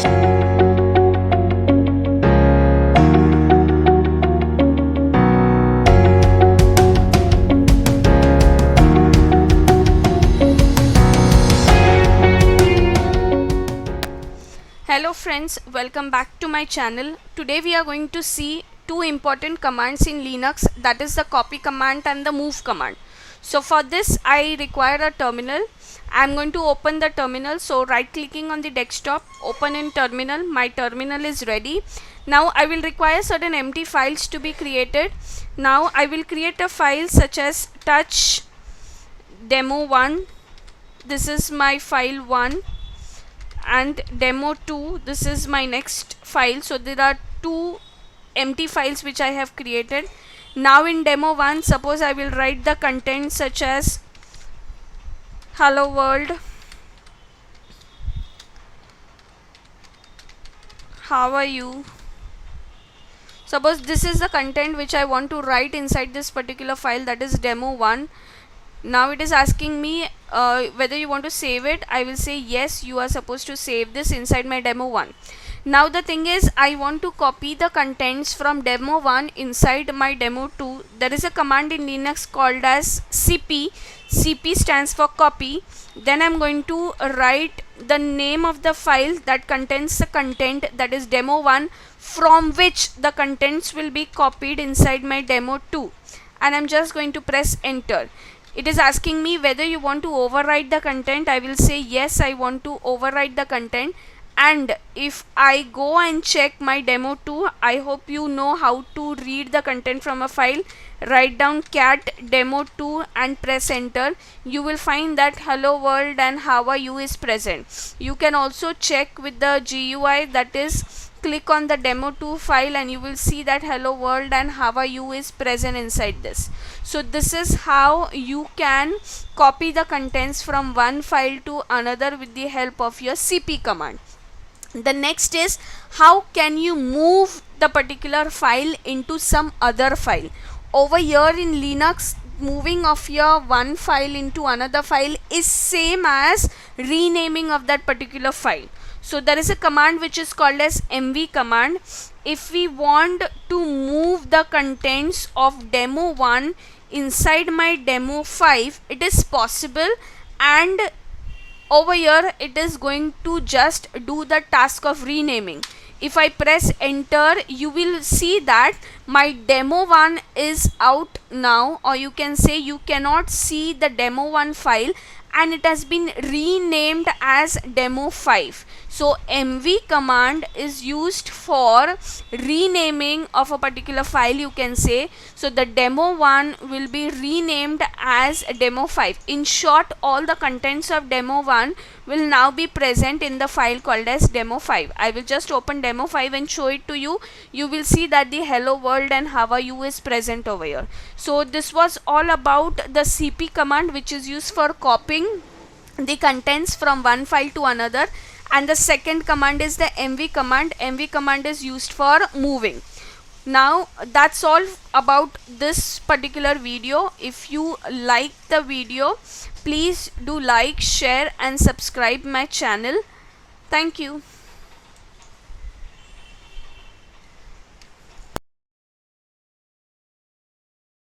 Hello friends, welcome back to my channel. Today we are going to see two important commands in Linux, that is the copy command and the move command. So for this I require a terminal. I am going to open the terminal. So right clicking on the desktop, open in terminal. My terminal is ready. Now I will require certain empty files to be created. Now I will create a file such as touch demo1. This is my file 1. And demo2, this is my next file. So there are two empty files which I have created. Now in demo1, suppose I will write the content such as hello world, how are you. Suppose this is the content which I want to write inside this particular file, that is demo1. Now it is asking me whether you want to save it. I will say yes, you are supposed to save this inside my demo1. Now the thing is, I want to copy the contents from demo1 inside my demo2. There is a command in Linux called as cp. Cp stands for copy. Then I'm going to write the name of the file that contains the content, that is demo1, from which the contents will be copied inside my demo2. And I'm just going to press enter. It is asking me whether you want to overwrite the content. I will say yes, I want to overwrite the content. And if I go and check my demo2, I hope you know how to read the content from a file. Write down cat demo2 and press enter. You will find that hello world and how are you is present. You can also check with the GUI, that is click on the demo2 file and you will see that hello world and how are you is present inside this. So this is how you can copy the contents from one file to another with the help of your cp command. The next is, how can you move the particular file into some other file. Over here in Linux, moving of your one file into another file is same as renaming of that particular file. So there is a command which is called as mv command. If we want to move the contents of demo1 inside my demo5, it is possible, and over here it is going to just do the task of renaming. If I press enter, you will see that my demo1 is out now, or you can say you cannot see the demo1 file and it has been renamed as demo5. So mv command is used for renaming of a particular file, you can say. So the demo1 will be renamed as demo5. In short, all the contents of demo1 will now be present in the file called as demo5. I will just open demo5 and show it to you. You will see that the hello world and how are you is present over here. So this was all about the cp command, which is used for copying the contents from one file to another, and the second command is the mv command. Mv command is used for moving. Now that's all about this particular video. If you like the video, please do like, share and subscribe my channel. Thank you.